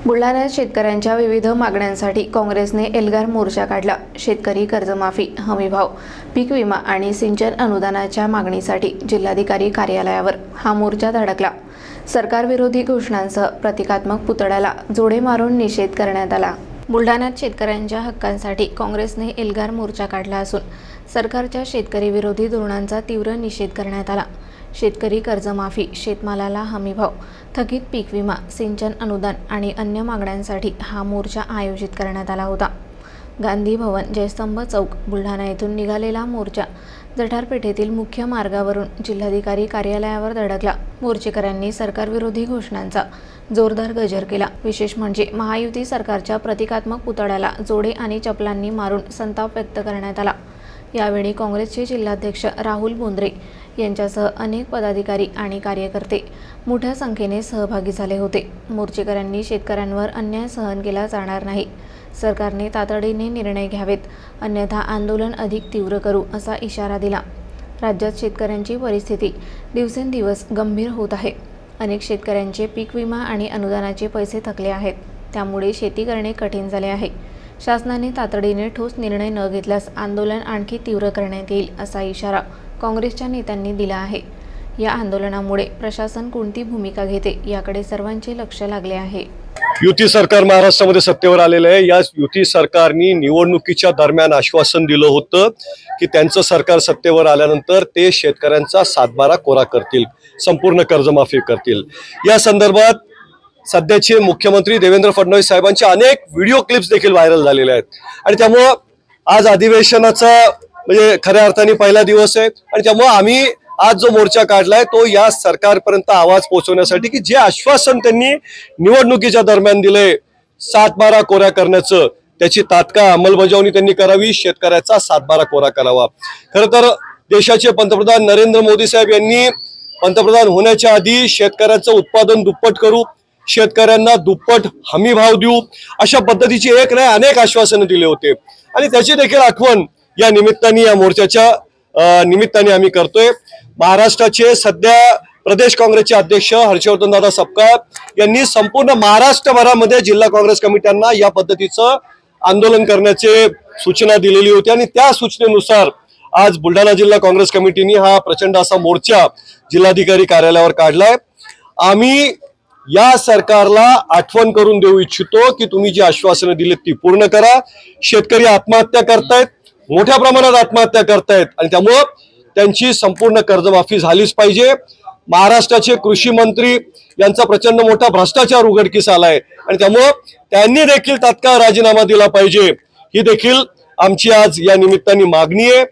बुलढाण्यात शेतकऱ्यांच्या विविध मागण्यांसाठी काँग्रेसने एल्गार मोर्चा काढला। शेतकरी कर्जमाफी, हमीभाव, पीक विमा आणि सिंचन अनुदानाच्या मागणीसाठी जिल्हाधिकारी कार्यालयावर हा मोर्चा धडकला। सरकारविरोधी घोषणांसह प्रतिकात्मक पुतळ्याला जोडे मारून निषेध करण्यात आला। बुलढाण्यात शेतकऱ्यांच्या हक्कांसाठी काँग्रेसने एल्गार मोर्चा काढला असून सरकारच्या शेतकरी विरोधी धोरणांचा तीव्र निषेध करण्यात आला। शेतकरी कर्जमाफी, शेतमालाला हमीभाव, थकीत पीक विमा, सिंचन अनुदान आणि अन्य मागण्यांसाठी हा मोर्चा आयोजित करण्यात आला होता। गांधी भवन, जयस्तंभ चौक, बुलढाणा येथून निघालेला मोर्चा जठारपेठेतील मुख्य मार्गावरून जिल्हाधिकारी कार्यालयावर धडकला। मोर्चेकऱ्यांनी सरकारविरोधी घोषणांचा जोरदार गजर केला। विशेष म्हणजे महायुती सरकारच्या प्रतिकात्मक पुतळ्याला जोडे आणि चपलांनी मारून संताप व्यक्त करण्यात आला। यावेळी काँग्रेसचे जिल्हाध्यक्ष राहुल बोंद्रे यांच्यासह अनेक पदाधिकारी आणि कार्यकर्ते मोठ्या संख्येने सहभागी झाले होते। मोर्चेकऱ्यांनी शेतकऱ्यांवर अन्याय सहन केला जाणार नाही, सरकारने तातडीने निर्णय घ्यावेत, अन्यथा आंदोलन अधिक तीव्र करू असा इशारा दिला। राज्यात शेतकऱ्यांची परिस्थिती दिवसेंदिवस गंभीर होत आहे। अनेक शेतकऱ्यांचे पीक विमा आणि अनुदानाचे पैसे थकले आहेत, त्यामुळे शेती करणे कठीण झाले आहे। शासनाने तातडीने ठोस निर्णय न घेतल्यास आंदोलन आणखी तीव्र करण्यात येईल असा इशारा काँग्रेसच्या नेत्यांनी दिला आहे। या आंदोलनामुळे प्रशासन कोणती भूमिका घेते याकडे सर्वांचे लक्ष लागले आहे। युती सरकार महाराष्ट्रामध्ये सत्तेवर आलेले आहे। या युती सरकारने निवडणुकीच्या दरम्यान आश्वासन दिलं होतं की त्यांचं सरकार सत्तेवर आल्यानंतर ते शेतकऱ्यांचा सातबारा कोरा करतील, संपूर्ण कर्जमाफी करतील। या संदर्भात सध्याचे मुख्यमंत्री देवेंद्र फडणवीस साहेबांचे अनेक व्हिडिओ क्लिप्स देखील व्हायरल झालेले आहेत आणि त्यामुळं आज अधिवेशनाचा म्हणजे खऱ्या अर्थाने पहिला दिवस आहे आणि त्यामुळे आम्ही आज जो मोर्चा काढलाय तो या सरकारपर्यंत आवाज पोहोचवण्यासाठी की जे आश्वासन त्यांनी निवडणुकीच्या दरम्यान दिले सातबारा कोरा करण्याचं, त्याची तात्काळ अंमलबजावणी त्यांनी करावी, शेतकऱ्याचा सातबारा कोरा करावा। खरं तर देशाचे पंतप्रधान नरेंद्र मोदी साहेब यांनी पंतप्रधान होण्याच्या आधी शेतकऱ्याचं उत्पादन दुप्पट करू, शेतकऱ्यांना दुप्पट हमी भाव देऊ, अशा पद्धतीची एक नाही अनेक आश्वासनं दिले होते आणि त्याची देखील आठवण या निमित्ताने, या मोर्चाच्या निमित्ताने आम्ही करतोय। महाराष्ट्राचे सध्या प्रदेश काँग्रेसचे अध्यक्ष हर्षवर्धनदादा सपकाळ यांनी संपूर्ण महाराष्ट्रभरामध्ये जिल्हा काँग्रेस कमिट्यांना या पद्धतीचं आंदोलन करण्याचे सूचना दिलेली होती आणि त्या सूचनेनुसार आज बुलढाणा जिल्हा काँग्रेस कमिटीने हा प्रचंड असा मोर्चा जिल्हाधिकारी कार्यालयावर काढलाय। आम्ही या सरकारला आठवण करून देऊ इच्छितो की तुम्ही जी आश्वासनं दिलीत ती पूर्ण करा। शेतकरी आत्महत्या करतायत, मोठ्या प्रमाणात आत्महत्या करतायत आणि त्यामुळं त्यांची संपूर्ण कर्जमाफी झालीच पाहिजे। महाराष्ट्राचे कृषी मंत्री यांचा प्रचंड मोठा भ्रष्टाचार उघडकीस आलाय आणि त्यामुळं त्यांनी देखील तात्काळ राजीनामा दिला पाहिजे, ही देखील आमची आज या निमित्ताने मागणी आहे।